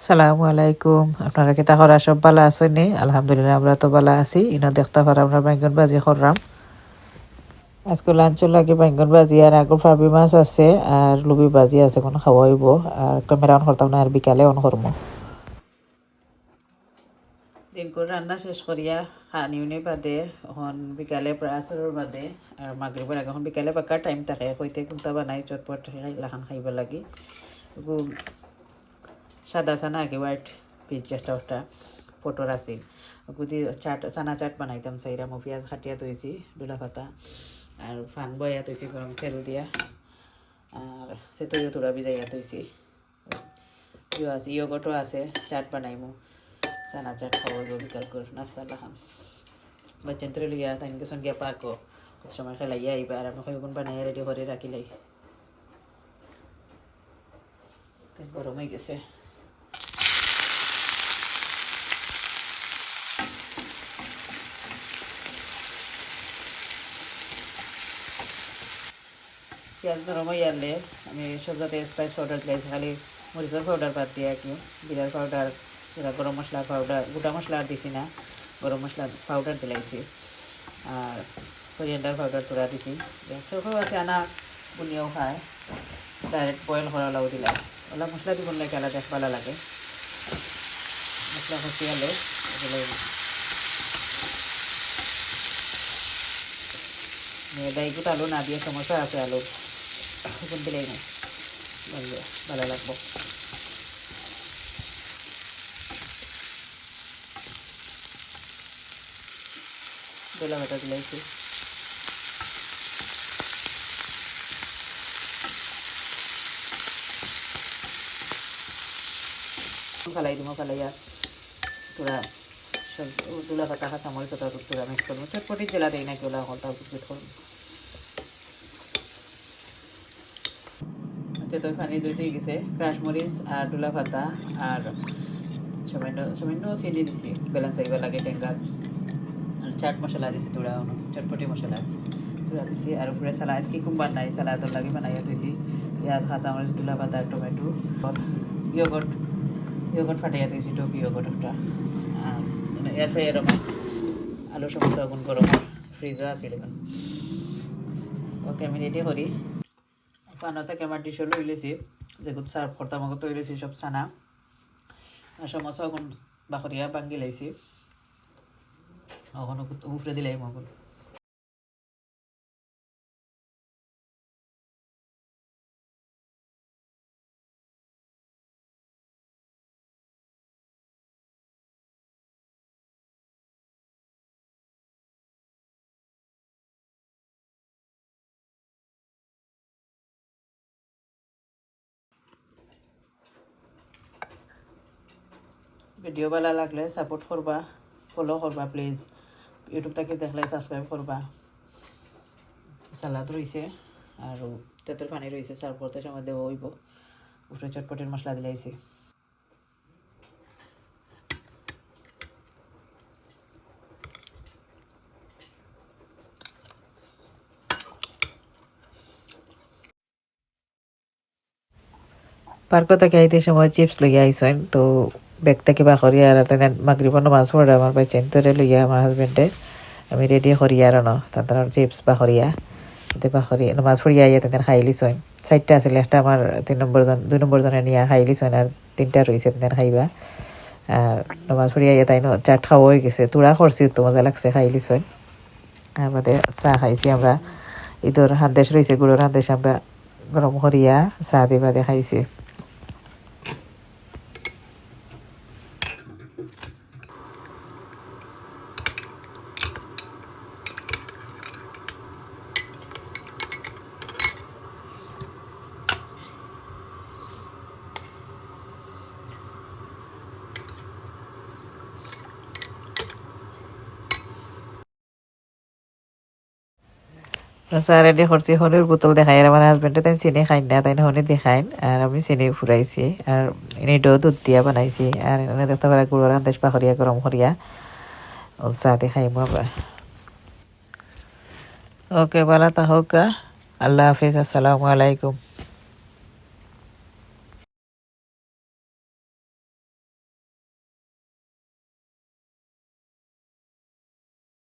সালামু আলাইকুম। আপনারা কি তাহরা সব ভালো আছেন? আলহামদুলিল্লাহ আমরা তো ভালো আছি। দেখতে পারা আমরা বাইঙ্গন ভাজি করলাম। আজকে লাঞ্চের লাগে বাইঙ্গন ভাজি আর আগুর ফাবি মাছ আছে আর লুবি ভাজি আছে, কোনো খাওয়া হইব। আর ক্যামেরা অন করতাম না, আর বিকালে অন করবো। দিন করে রান্না শেষ করিয়া খানি উনি বাদে এখন বিকালে প্রায় আসরের বাদে আর মাগরিবের আগে এখন বিকালে পাকার টাইম থাকে কইতে কুন্তা বানাই চটপট লাখান খাইব লাগি। সাদা চানা আগে হোয়াইট পিস যেটা ওটা পটর আছিল গুদি চাট চানা চাট বানাইতাম চাইরা মো পেঁয়াজ কাটিয়া তৈছি ডুলা পাতা আর ফান বয়া তৈছি গরম তেল দিয়া আর তেঁতুল তুড়া ভিজাইয়া তৈছি। ইয়ে আছে ইয়োগটও আছে, চাট বানাইমু চানা চাট খাওয়াইব বিকাল করে নাস্তা লাখান বাচ্চান তরে লইয়া তাই গেছন গিয়া পার্কও সময় খেলাইয়া আইবা আর আপনি কয়েকগুণ বানাইয়া রেডি করে রাখিলাই। গরম হয়ে গেছে। পেঁয়াজ গরম হয়ে আনলে আমি সব যাতে স্পাইস পাউডার দিলাইছি, খালি মরিচের পাউডার বাদ দিয়ে কি জিরার পাউডার, জিরা গরম মশলা পাউডার, গোটা মশলা আর দিছি না, গরম মশলা পাউডার দিলাইছি আর করিয়েন্ডার পাউডার তোরা দিছি। সব আছে আনা বুনিয়াও খায়, ডাইরেক্ট বয়েল করা লাউ দিলাম। ওলা মশলা দিব লাগে আলাদা দেখ ভালো লাগে। মশলা কষিয়ালে ডাইগুত আলু না দিয়ে সমস্যা আছে, আলু এখন দিলেই না ভালো লাগবো। ডোলা ভাতা দিলাইছি, ফালাই দিব, ফালাইয়া তোরা সব ডোলা ভাতা খাতা মরিচ তোরা মিক্স করবো। চটপটি জেলা দেয় নাকি ওলা হলটা বিট করবো। তেঁতুল পানি জইতে গেছে, ক্রাশ মরিচ আর ডোলা ভাতা আর সামান্য সামান্য চিনি দিছি ব্যালেন্স আইবা লাগে টেঙ্গার। আর চাট মশলা দিছি তোরা, চটপটি মশলা তোরা দিছি আর উপরে সালা আজকে কুম্বার নাই, সালাদর লাগে বানাইয়া থৈছি পেঁয়াজ কাঁচামরিচ ডোলা ভাতা টমেটো ইয়োগট ইয়োগট ফাটাইয়া থৈছি, টক ইয়োগট একটা। আর এয়ার ফ্রাইয়ার আলু সমস্যা গুণ গরম ফ্রিজও আছিল এখন। ওকে আমি রেডি করি পানতে ক্যামেরা ডিশও লই লেছি, যেগুলো সার্ভ করতাম আমাকে তৈরি লেছি সব চানা আর সমস্যা এখন বাকরিয়া বাঙ্গি লাইছি এখন উফরে দিলাই মগন। ভিডিও ভালো লাগলে সাপোর্ট করবা, ফলো করবা প্লিজ। ইউটিউব থেকে দেখলে সাবস্ক্রাইব করবা। সালাদ রয়েছে আর তেঁতুল পানি রয়েছে, সার্ভ করতে সময় দেওয়া হইব। উপরে চটপটের মশলা দিলাইছি। পার্ক থেকে আইতে সময় চিপস লইয়া আইসেন, তো ব্যাগ থেকে বাকরিয়া আর মাগরিবন মাছ পড়ে আমার ভাই চেন্তরে লইয়া আমার হাজবেন্ডে আমি রেডি করি আর তাদের চিপস বাকরিয়া বাকরি মাছ পড়িয়া আইয়া তাদের খাই লিছইন। 4টা আছিল, একটা আমার 2 নম্বর জনে নিয়ে খাই লিছইন আর 3টা রয়েছে তাদের খাইবা। আর নামাজ পড়িয়া আইয়া তাই চাট খাওয়া হয়ে গেছে, তুড়া করছি তো মজা লাগছে, খাই লিছইন। আর বাদে চা খাইছি আমরা, ঈদর হান্দেশ রয়েছে গুড়োর হান্দেশ আমরা গরম করিয়া চা দিয়ে বাদে খাইছি। চা রেডি করছি, হনির বোতল দেখাই আর আমার হাজবেন্ডে তাই চিনি খাই না, তাই হনি দেখাইন আর আমি চিনি ফুরাইছি আর এনে দুধ দিয়া বানাইছি আর এনে দেখতে পারা গুড়োর আন্দাজ পাকরিয়া গরম করিয়া চা দিয়ে খাইমু আমরা। ওকে ভালো থাকুক, আল্লাহ হাফিজ, আসসালামু আলাইকুম।